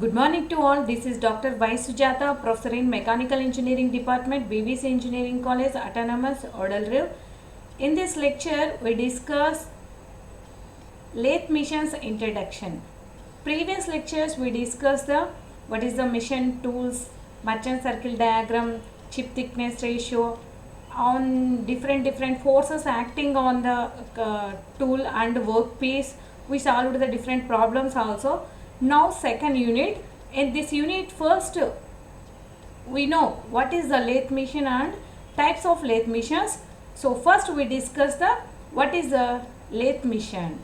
Good morning to all. This is Dr. Y. Sujata, Professor in Mechanical Engineering Department, BBC Engineering College, Autonomous, Odalriv. In this lecture, we discuss lathe missions introduction. Previous lectures, we discussed what is the mission tools, merchant circle diagram, chip thickness ratio, on different forces acting on the tool and workpiece. We solved the different problems also. Now second unit. In this unit, first we know what is the lathe mission and types of lathe missions. So first we discuss the what is the lathe mission.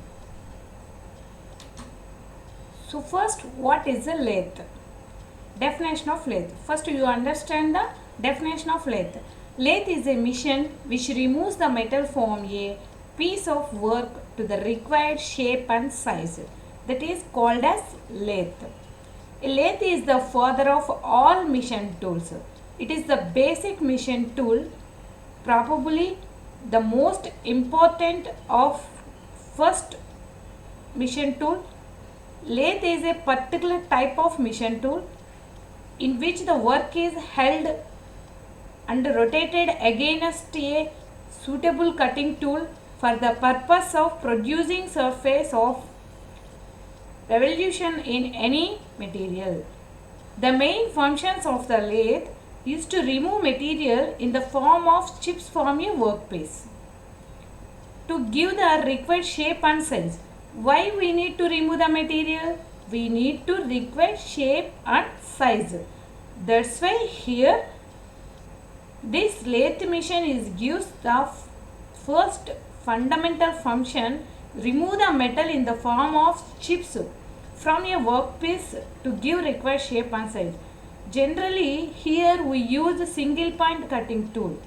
So first, what is a lathe? Definition of lathe. First you understand the definition of lathe. Lathe is a machine which removes the metal from a piece of work to the required shape and size. That is called as lathe. A lathe is the father of all machine tools. It is the basic machine tool, probably the most important of first machine tool. Lathe is a particular type of machine tool in which the work is held and rotated against a suitable cutting tool for the purpose of producing surface of revolution in any material. The main functions of the lathe is to remove material in the form of chips from a workpiece to give the required shape and size. Why we need to remove the material? We need to require shape and size. That's why here this lathe machine gives the first fundamental function, remove the metal in the form of chips from a workpiece to give required shape and size. Generally here we use a single point cutting tool.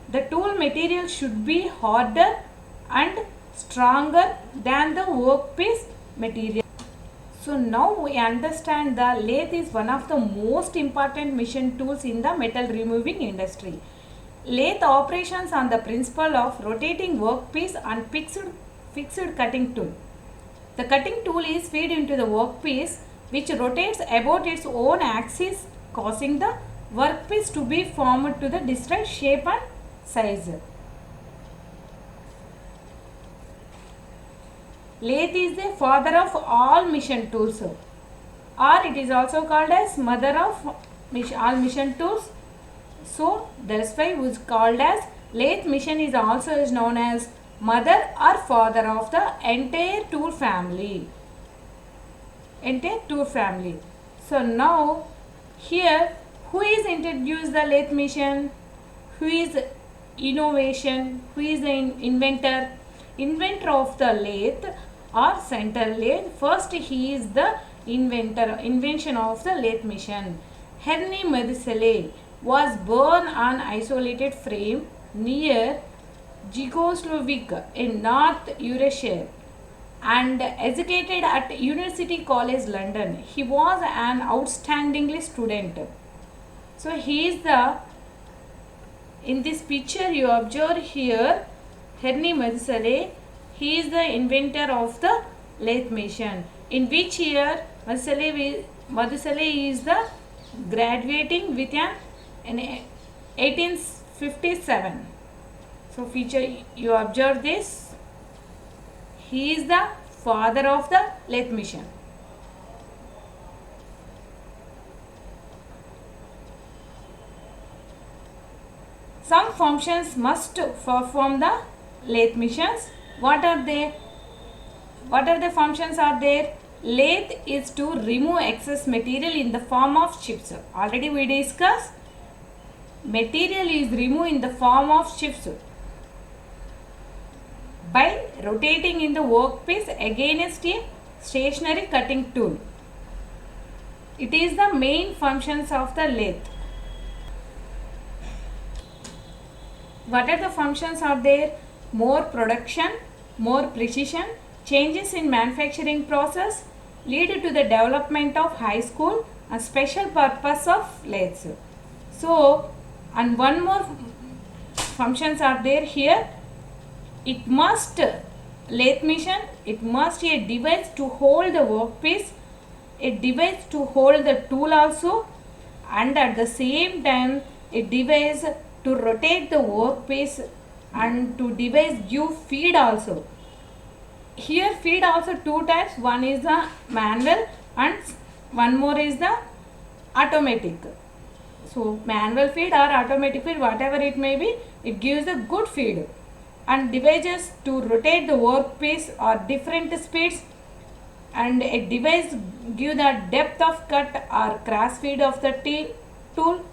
The tool material should be harder and stronger than the workpiece material. So now we understand the lathe is one of the most important machine tools in the metal removing industry. Lathe operations on the principle of rotating workpiece and fixed cutting tool. The cutting tool is fed into the workpiece which rotates about its own axis, causing the workpiece to be formed to the desired shape and size. Lathe is the father of all machine tools, or it is also called as mother of all machine tools. So that's why it was called as lathe machine is also known as mother or father of the entire tool family. So now here who is introduced the lathe machine? Who is innovation? Who is the inventor? Inventor of the lathe or center lathe. First he is the invention of the lathe machine. Henry Medicele was born on isolated frame near Czechoslovakia in North Eurasia and educated at University College London. He was an outstanding student. So he is the, in this picture you observe here, Henry Medicele, he is the inventor of the lathe machine. In which year Medicele is the graduating with an in 1857. So feature you observe this. He is the father of the lathe machine. Some functions must perform the lathe machines. What are they? What are the functions are there? Lathe is to remove excess material in the form of chips. Already we discussed. Material is removed in the form of chips by rotating in the workpiece against a stationary cutting tool. It is the main functions of the lathe. What are the functions are there? More production, more precision, changes in manufacturing process lead to the development of high school and special purpose of lathes. So, and one more functions are there here. It must lathe machine, it must a device to hold the workpiece a device to hold the tool also, and at the same time a device to rotate the workpiece and to device give feed also. Here feed also two types, one is the manual and one more is the automatic. So manual feed or automatic feed, whatever it may be, it gives a good feed. And devices to rotate the workpiece are different speeds, and a device give the depth of cut or cross feed of the tool,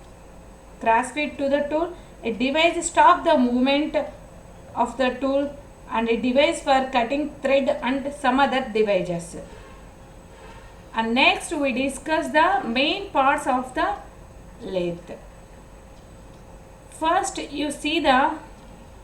cross feed to the tool. A device stop the movement of the tool, and a device for cutting thread and some other devices. And next we discuss the main parts of the lathe. First you see the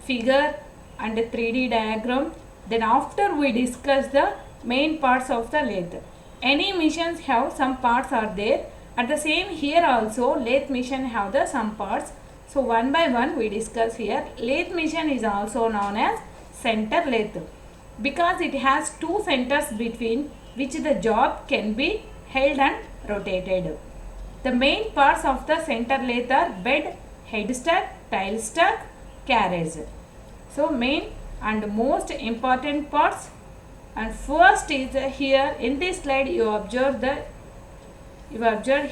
figure and a 3D diagram. Then after we discuss the main parts of the lathe. Any machines have some parts are there. At the same here also lathe machine have the some parts. So one by one we discuss here. Lathe machine is also known as center lathe because it has two centers between which the job can be held and rotated. The main parts of the center lathe are bed, head stack, tail stack, carriage. So main and most important parts. And first is here in this slide you observe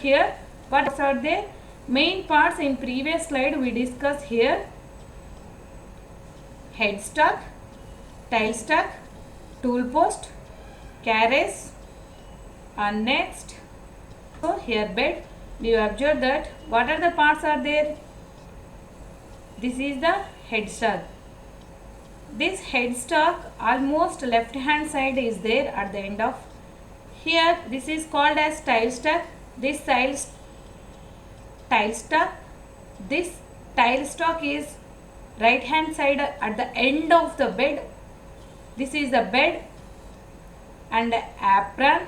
here what are there. Main parts in previous slide we discussed here: head stack, tail stack, tool post, carriage, and next so here bed. You observe that what are the parts are there. This is the head stack. This head stack almost left hand side is there at the end of here. This is called as tail stack. This tail stack. This tail stack is right hand side at the end of the bed. This is the bed and apron.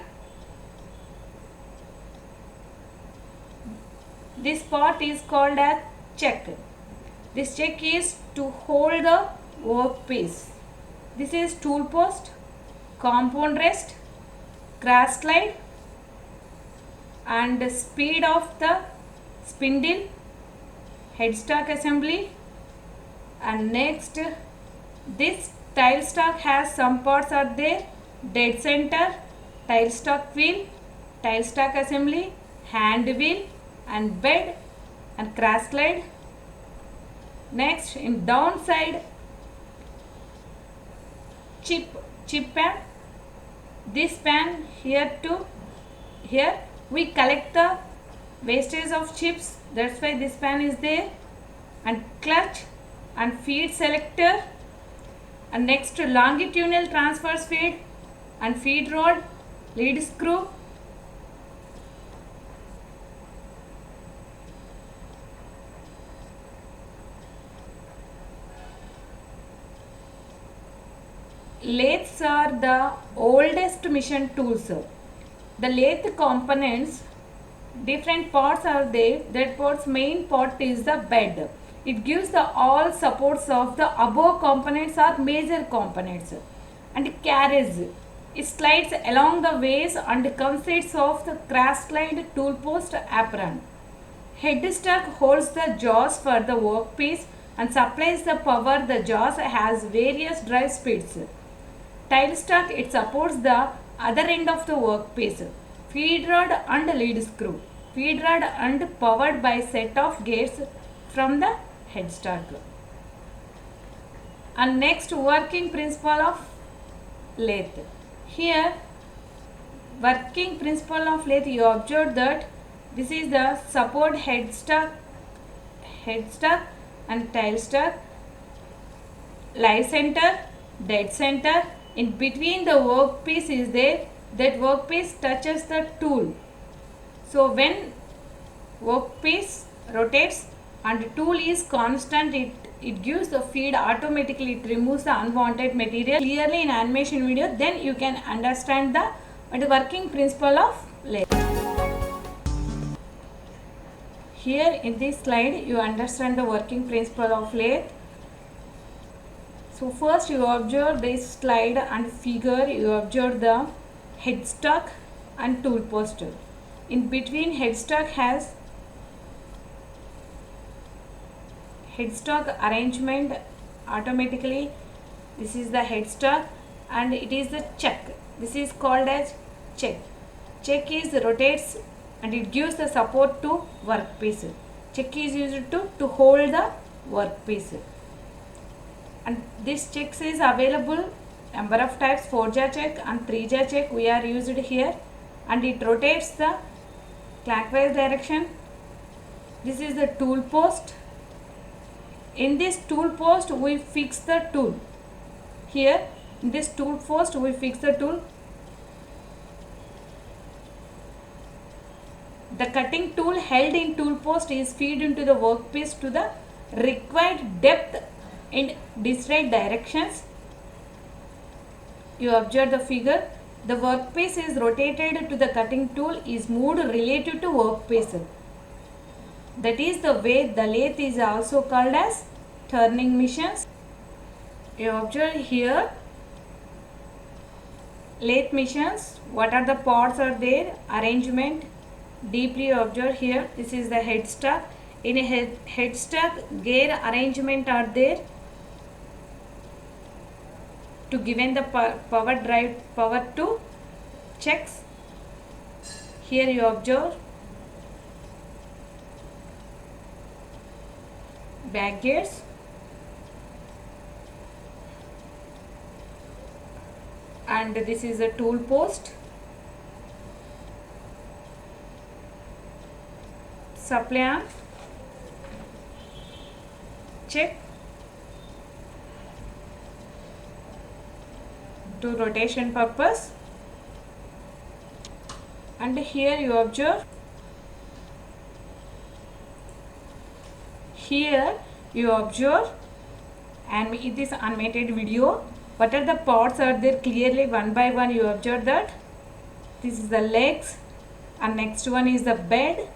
This part is called as check. This check is to hold the workpiece. This is tool post, compound rest, cross slide, and speed of the spindle, head stack assembly. And next this tail stack has some parts are there: dead center, tail stack wheel, tail stack assembly, hand wheel, and bed and cross slide. Next in downside chip pan. This pan here to here we collect the wastage of chips, that's why this pan is there. And clutch and feed selector, and next longitudinal transverse feed and feed rod, lead screw. Lathes are the oldest machine tools. The lathe components, different parts are there. That part's main part is the bed. It gives the all supports of the above components are major components. And carriage, it slides along the ways and consists of the cross slide, tool post, apron. Head stack holds the jaws for the workpiece and supplies the power. The jaws has various drive speeds. Tail stack, it supports the other end of the workpiece. Feed rod and lead screw. Feed rod and powered by set of gates from the head stack. And next working principle of lathe. Here working principle of lathe, you observe that this is the support head stack and tail stack, live center, dead center. In between the workpiece is there, that workpiece touches the tool. So when workpiece rotates and tool is constant, it gives the feed automatically, it removes the unwanted material. Clearly in animation video, then you can understand the working principle of lathe. Here in this slide you understand the working principle of lathe. So first you observe this slide and figure, you observe the head stack and tool post. In between headstock has headstock arrangement automatically. This is the headstock and it is the check. This is called as check. Check is rotates and it gives the support to workpiece. Check is used to hold the workpiece. And this checks is available number of types, 4-jaw check and 3-jaw check we are used here, and it rotates the clockwise direction. This is the tool post. In this tool post we fix the tool. Here in this tool post we fix the tool. The cutting tool held in tool post is fed into the workpiece to the required depth in desired directions. You observe the figure. The workpiece is rotated to the cutting tool is moved relative to workpiece. That is the way the lathe is also called as turning machines. You observe here lathe machines. What are the parts are there? Arrangement. Deeply observe here. This is the headstock. In a headstock, gear arrangement are there to given the power to checks. Here you observe back gears, and this is a tool post. Supply arm, check to rotation purpose, and here you observe and it is animated video. What are the parts are there clearly one by one you observe that. This is the legs and next one is the bed,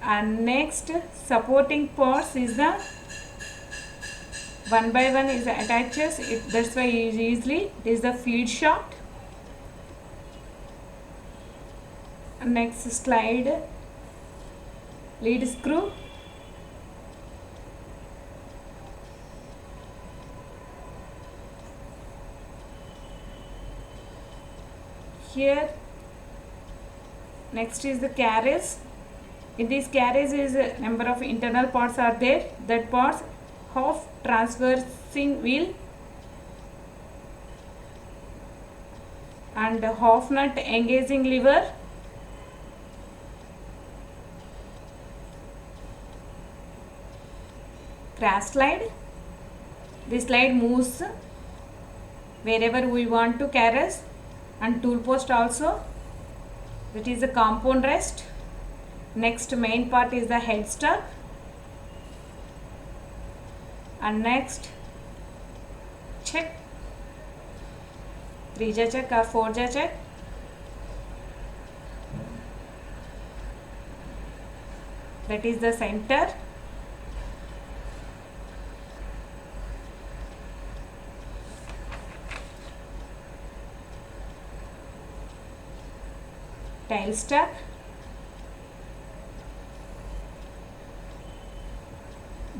and next supporting parts is the one by one is attaches it, that's why easily it is the feed shaft. Next slide, lead screw, here next is the carriage. In this carriage is a number of internal parts are there. That parts half transversing wheel and half nut engaging lever, crash slide. This slide moves wherever we want to carry, and tool post also. That is the compound rest. Next main part is the headstock, and next check, 3-jaw check or 4-jaw check. That is the center. Tailstock,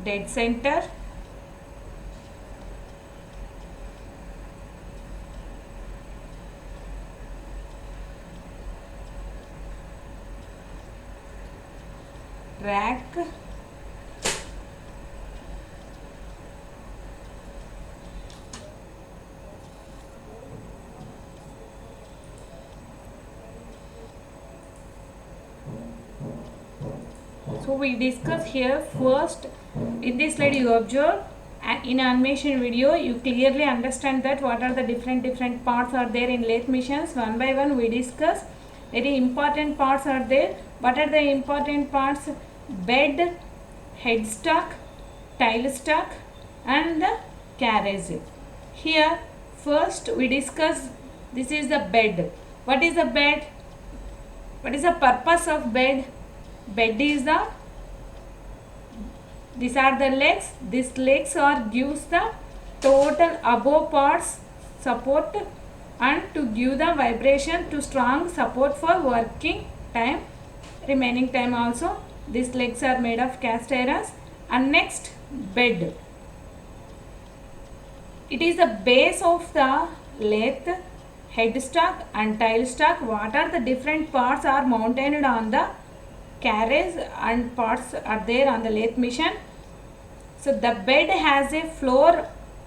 dead center, rack, so we discuss here first. In this slide you observe, and in animation video you clearly understand that what are the different parts are there in lathe machines. One by one we discuss. Very important parts are there. What are the important parts? Bed, headstock, tailstock and the carriage. Here first we discuss, this is the bed. What is the bed? What is the purpose of bed? Bed is the, these are the legs. These legs are gives the total above parts support and to give the vibration to strong support for working time, remaining time also. These legs are made of cast irons. And next, bed. It is the base of the lathe. Headstock and tailstock, what are the different parts are mounted on the carriage and parts are there on the lathe machine. So the bed has a floor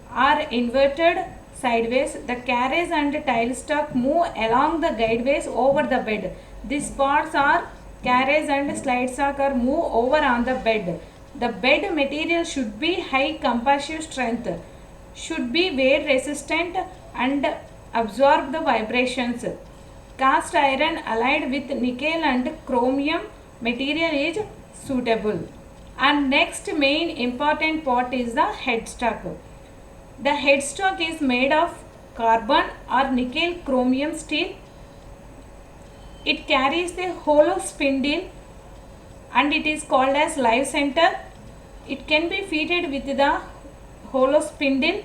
are inverted sideways. The carriage and tailstock move along the guideways over the bed. These parts are carriage and slide stock are move over on the bed. The bed material should be high compressive strength, should be wear resistant and absorb the vibrations. Cast iron allied with nickel and chromium material is suitable. And next main important part is the headstock. The headstock is made of carbon or nickel chromium steel. It carries the hollow spindle and it is called as live center. It can be fitted with the hollow spindle.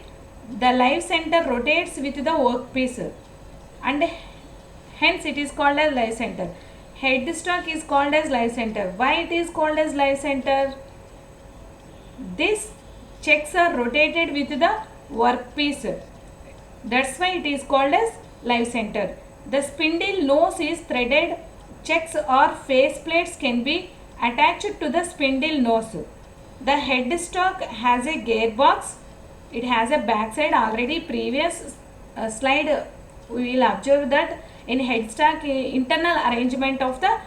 The live center rotates with the workpiece and hence it is called as live center. Headstock is called as live center. Why it is called as live center? These checks are rotated with the workpiece. That's why it is called as live center. The spindle nose is threaded. Checks or face plates can be attached to the spindle nose. The headstock has a gearbox. It has a backside. Already previous slide we will observe that in headstock internal arrangement of the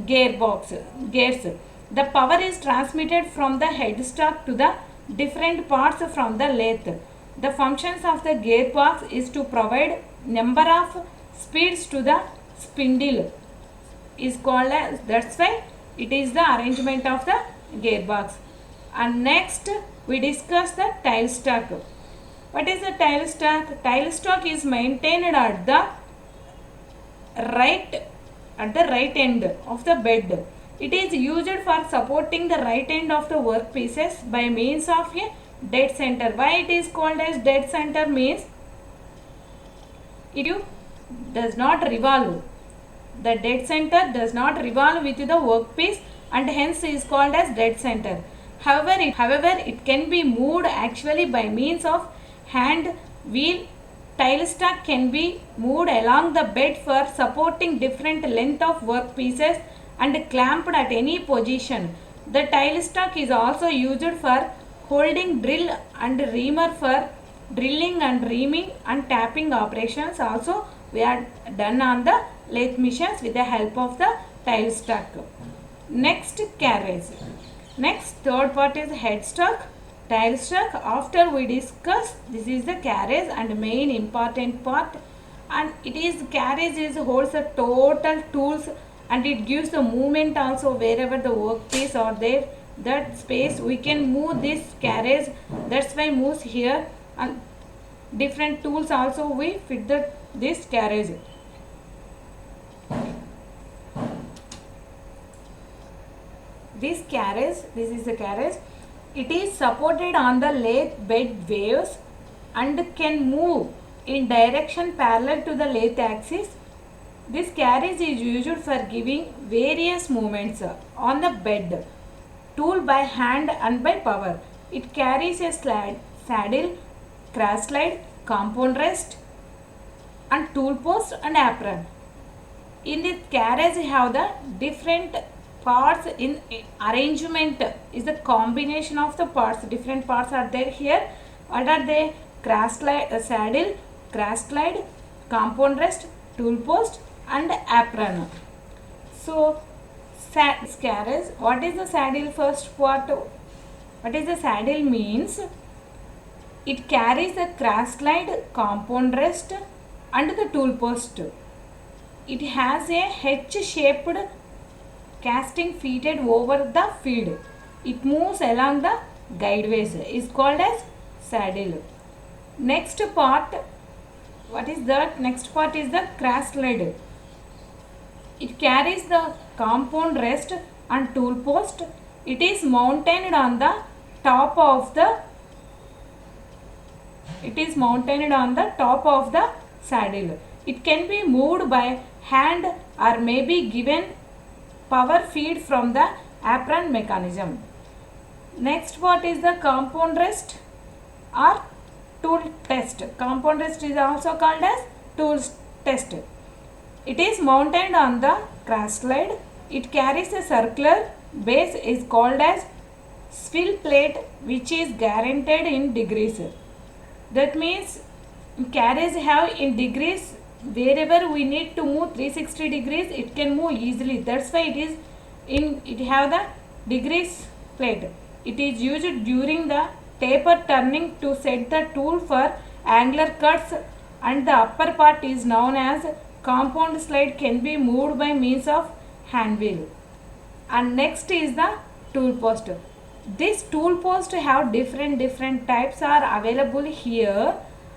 gears. The power is transmitted from the headstock to the different parts from the lathe. The functions of the gearbox is to provide number of speeds to the spindle is called as, that's why it is the arrangement of the gearbox. And next we discuss the tailstock. What is the tailstock? Tailstock is maintained at the right end of the bed. It is used for supporting the right end of the workpieces by means of a dead center. Why it is called as dead center means it does not revolve. The dead center does not revolve with the workpiece and hence is called as dead center. However, it can be moved actually by means of hand wheel. Tailstock can be moved along the bed for supporting different length of workpieces and clamped at any position. The tailstock is also used for holding drill and reamer for drilling and reaming and tapping operations. Also we are done on the lathe machines with the help of the tailstock. Next, carriage. Next, third part is headstock, tailstock. After we discuss, this is the carriage and main important part, and it is carriage is holds the total tools and it gives the movement also wherever the workpiece are there. That space we can move this carriage. That's why moves here, and different tools also we fit this carriage. This is the carriage. It is supported on the lathe bed waves and can move in direction parallel to the lathe axis. This carriage is used for giving various movements on the bed, tool by hand and by power. It carries a saddle, crash slide, compound rest and tool post and apron. In this carriage you have the different parts in arrangement is the combination of the parts. Different parts are there here. What are they? Crash slide, saddle, crash slide, compound rest, tool post and apron. So carriage. What is the saddle first part? What is the saddle means? It carries the crash slide, compound rest and the tool post. It has a H-shaped casting fitted over the feed. It moves along the guideways. Is called as saddle. Next part, what is that? Next part is the crash slide. It carries the compound rest and tool post. It is mounted on the top of the saddle. It can be moved by hand or may be given power feed from the apron mechanism. Next part is the compound rest or tool test. Compound rest is also called as tool test. It is mounted on the crash slide. It carries a circular base is called as swivel plate, which is guaranteed in degrees. That means carriage have in degrees, wherever we need to move 360 degrees it can move easily. That's why it have the degrees plate. It is used during the taper turning to set the tool for angular cuts, and the upper part is known as compound slide, can be moved by means of hand wheel. And next is the tool post. This tool post have different types are available here,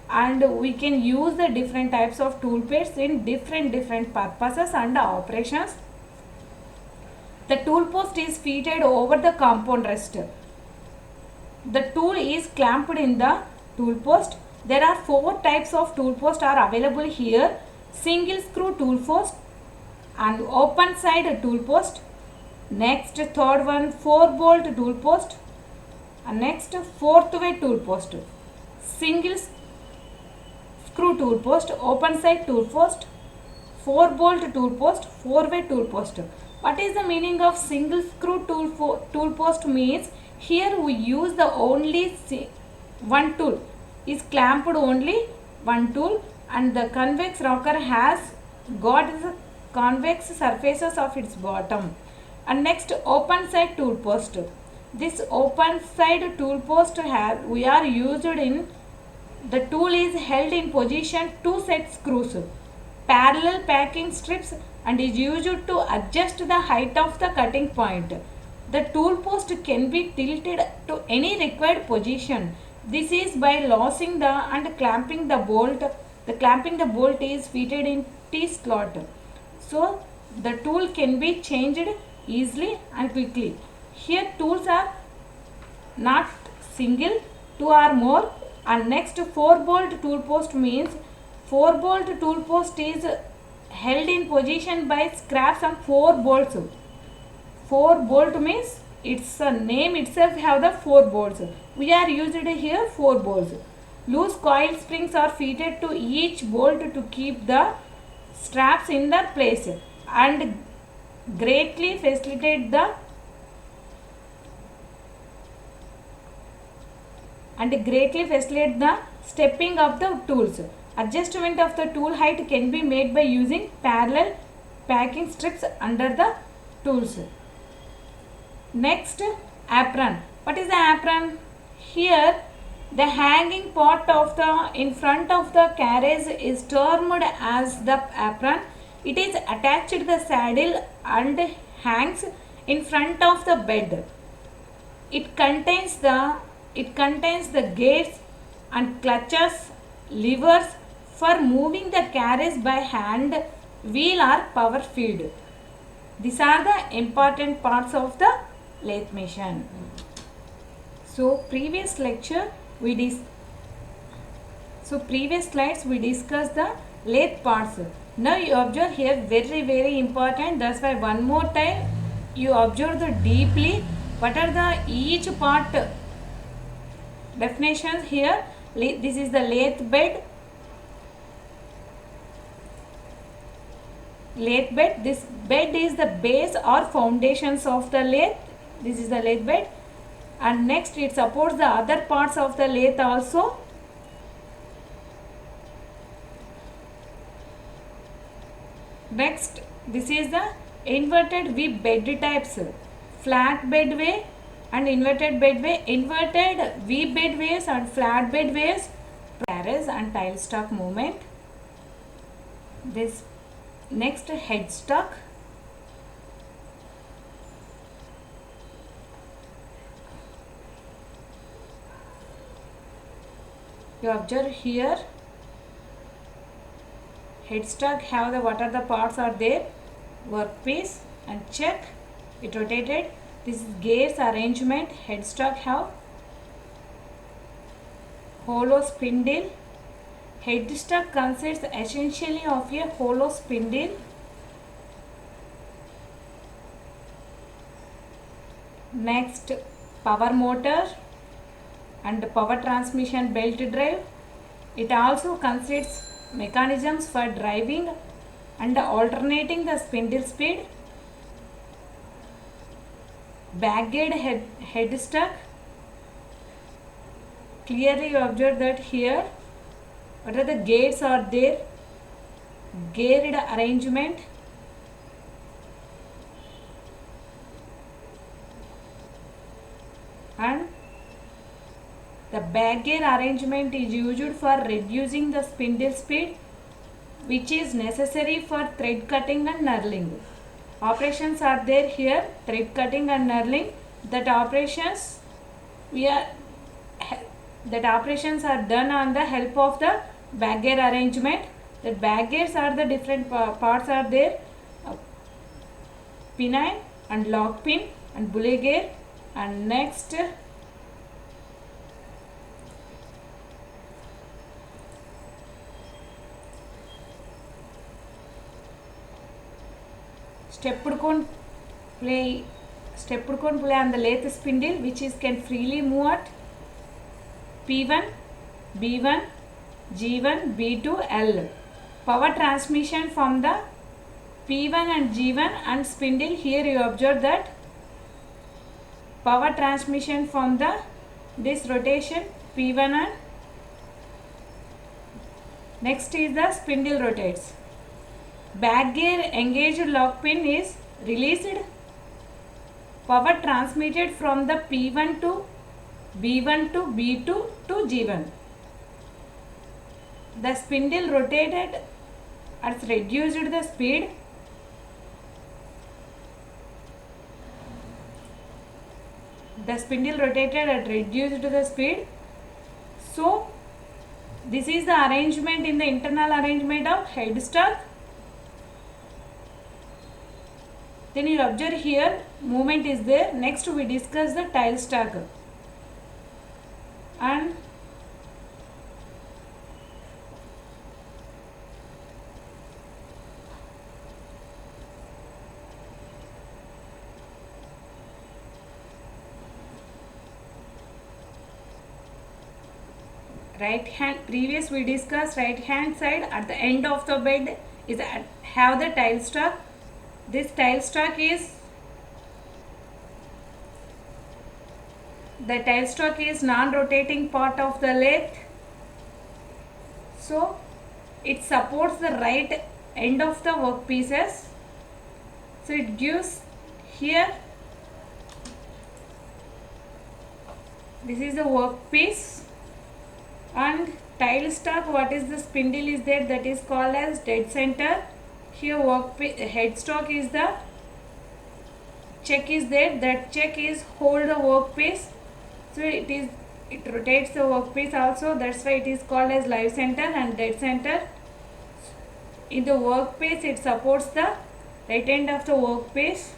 and we can use the different types of tool posts in different purposes and operations. The tool post is fitted over the compound rest. The tool is clamped in the tool post. There are 4 types of tool post are available here: single screw tool post and open side tool post. Next, third one, 4 bolt tool post, and next, fourth way tool post, single screw tool post, open side tool post, 4 bolt tool post, 4 way tool post. What is the meaning of single screw tool post? Means here we use the only one tool is clamped only one tool, and the convex rocker has got the convex surfaces of its bottom. And next, open side tool post. This open side tool post we are used in the tool is held in position 2 set screws, parallel packing strips, and is used to adjust the height of the cutting point. The tool post can be tilted to any required position. This is by loosening the and clamping the bolt. The clamping the bolt is fitted in T slot. So the tool can be changed easily and quickly. Here tools are not single, 2 or more. And next, 4 bolt tool post means 4 bolt tool post is held in position by scraps and 4 bolts. 4 bolt means its name itself have the 4 bolts. We are used here 4 bolts. Loose coil springs are fitted to each bolt to keep the straps in their place and greatly facilitate the stepping of the tools. Adjustment of the tool height can be made by using parallel packing strips under the tools. Next, apron. What is the apron? Here the hanging part of the in front of the carriage is termed as the apron. It is attached to the saddle and hangs in front of the bed. It contains the gates and clutches, levers for moving the carriage by hand, wheel or power feed. These are the important parts of the lathe machine. So previous slides we discussed the lathe parts. Now you observe here very important. That's why one more time you observe the deeply what are the each part definitions here. This is the lathe bed. This bed is the base or foundations of the lathe. This is the lathe bed, and next it supports the other parts of the lathe also. Next, this is the inverted V bed types, flat bed way and inverted bed way. Inverted V bed ways and flat bed ways, carriage and tile stock movement. This next, headstock. You observe here headstock have the what are the parts are there, workpiece and check it rotated. This is gears arrangement. Headstock have hollow spindle. Headstock consists essentially of a hollow spindle. Next, power motor and power transmission belt drive. It also consists mechanisms for driving and alternating the spindle speed. Backgate headstock. Clearly you observe that here what are the gates are there, geared arrangement, and the back gear arrangement is used for reducing the spindle speed, which is necessary for thread cutting and knurling. Operations are there here, thread cutting and knurling. That operations are done on the help of the back gear arrangement. The back gears are the different parts are there, pinion and lock pin and bully gear. And next, stepped cone play on the lathe spindle, which is can freely move at P1, B1, G1, B2, L. Power transmission from the P1 and G1 and spindle. Here you observe that power transmission from the this rotation P1 and next is the spindle rotates. Back gear engaged lock pin is released. Power transmitted from the P1 to B1 to B2 to G1. The spindle rotated as reduced the speed. The spindle rotated and reduced the speed. So this is the arrangement in the internal arrangement of headstock. Then you observe here movement is there. Next we discuss the tailstock. And right hand, previous we discussed right hand side at the end of the bed is have the tailstock. This tailstock is non-rotating part of the lathe, so it supports the right end of the workpieces. So it gives here, this is the workpiece, and tailstock, what is the spindle is there, that is called as dead center. Here headstock is the check is there, that check is hold the workpiece. So it rotates the workpiece also, that's why it is called as live center and dead center. In the workpiece it supports the right end of the workpiece.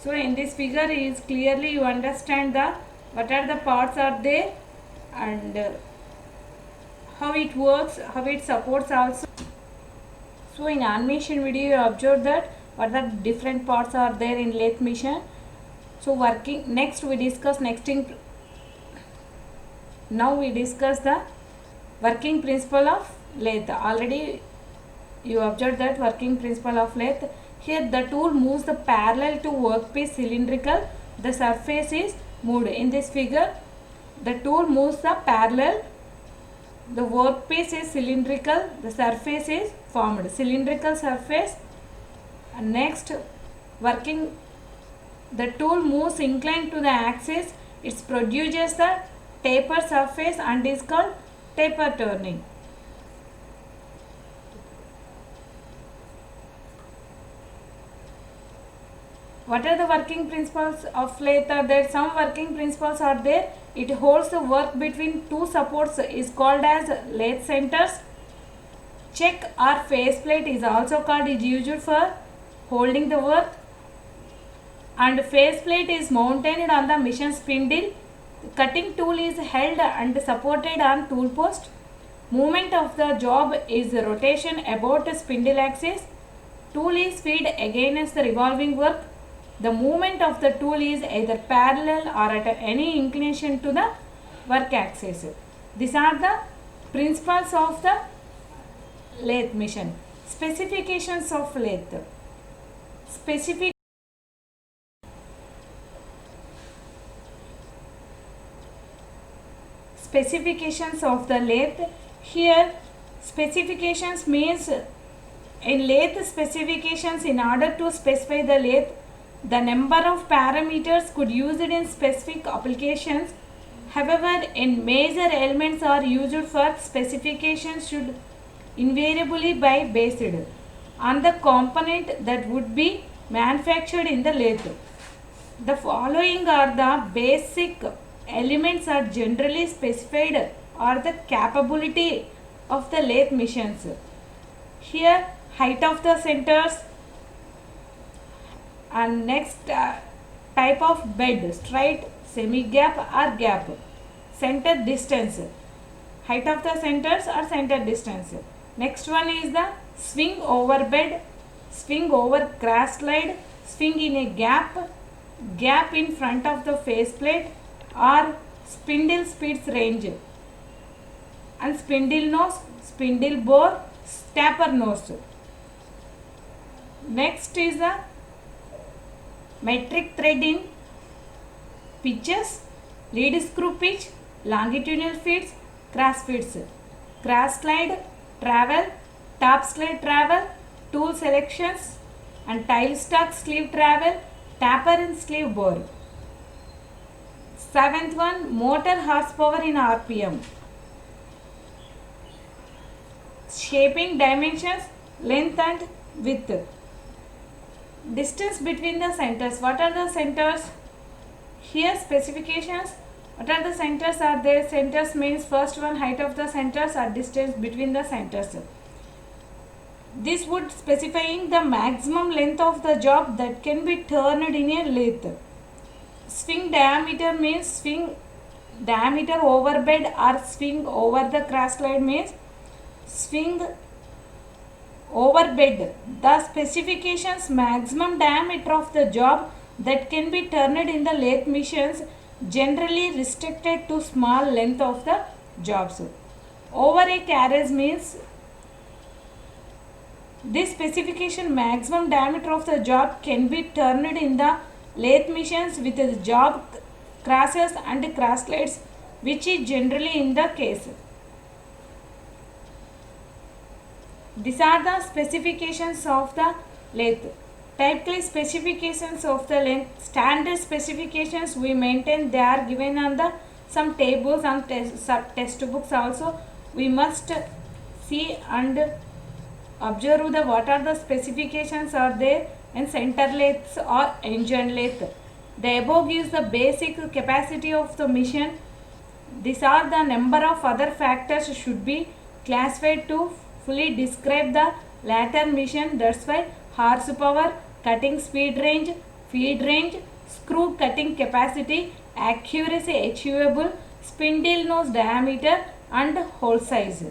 So in this figure is clearly you understand the what are the parts are there and how it works, how it supports also. So in animation video you observe that what are the different parts are there in lathe machine. So working, next we discuss now we discuss the working principle of lathe. Already you observed that working principle of lathe. Here the tool moves the parallel to workpiece cylindrical, the surface is moved. In this figure the tool moves the parallel, the workpiece is cylindrical, the surface is formed, cylindrical surface. And next, working, the tool moves inclined to the axis, it produces the taper surface and is called taper turning. What are the working principles of lathe are there? Some working principles are there. It holds the work between two supports is called as lathe centers. Check or faceplate is also called, is used for holding the work. And faceplate is mounted on the machine spindle. The cutting tool is held and supported on tool post. Movement of the job is rotation about spindle axis. Tool is fed against the revolving work. The movement of the tool is either parallel or at any inclination to the work axis. These are the principles of the lathe machine. Specifications of lathe. Specific Specifications of the lathe. Here specifications means in lathe specifications, in order to specify the lathe, the number of parameters could use it in specific applications. However, in major elements are used for specifications should invariably be based on the component that would be manufactured in the lathe. The following are the basic elements are generally specified or the capability of the lathe machines. Here height of the centers, and next type of bed, straight, semi gap or gap. Center distance, height of the centers or center distance. Next one is the swing over bed, swing over cross slide, swing in a gap, gap in front of the faceplate, or spindle speeds range, and spindle nose, spindle bore, stapper nose. Next is the metric thread in pitches, lead screw pitch, longitudinal feeds, cross feeds, cross slide, travel, top slide travel, tool selections, and tile stock sleeve travel, tapper and sleeve bore. Seventh one, motor horsepower in RPM. Shaping dimensions, length and width. Distance between the centers. What are the centers? Here specifications. What are the centers are there? Centers means first one, height of the centers or distance between the centers. This would specifying the maximum length of the job that can be turned in a lathe. Swing diameter means swing diameter over bed or swing over the cross slide means swing over bed. The specifications maximum diameter of the job that can be turned in the lathe machines generally restricted to small length of the jobs. Over a carriage means this specification maximum diameter of the job can be turned in the lathe machines with the job crosses and cross slides, which is generally in the case. These are the specifications of the lathe. Typically specifications of the lathe, standard specifications we maintain, they are given on the some tables and textbooks also. We must see and observe the what are the specifications are there in center lathes or engine lathe. The above gives the basic capacity of the machine. These are the number of other factors should be classified to fully describe the latter machine. That's why horsepower, cutting speed range, feed range, screw cutting capacity, accuracy achievable, spindle nose diameter and hole size.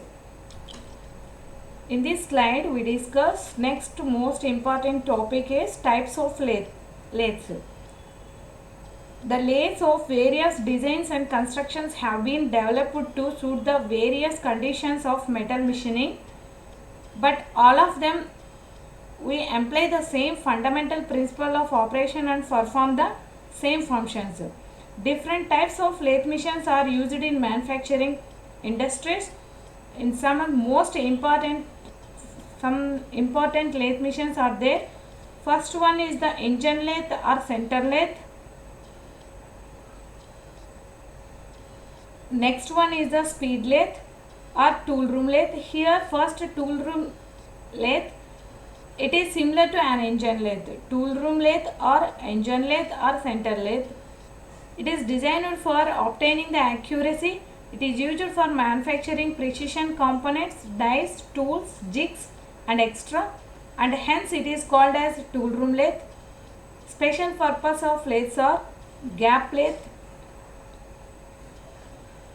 In this slide we discuss next most important topic is types of lathes. The lathes of various designs and constructions have been developed to suit the various conditions of metal machining, but all of them we employ the same fundamental principle of operation and perform the same functions. Different types of lathe machines are used in manufacturing industries. In some important lathe machines are there. First one is the engine lathe or center lathe. Next one is the speed lathe or tool room lathe. Here first tool room lathe, it is similar to an engine lathe. Tool room lathe or engine lathe or center lathe. It is designed for obtaining the accuracy. It is used for manufacturing precision components, dies, tools, jigs and extra, and hence it is called as tool room lathe. Special purpose of lathes are gap lathe,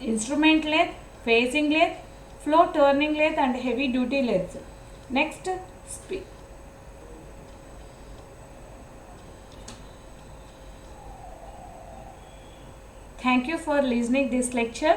instrument lathe, facing lathe, flow turning lathe and heavy duty lathes. Next, thank you for listening this lecture.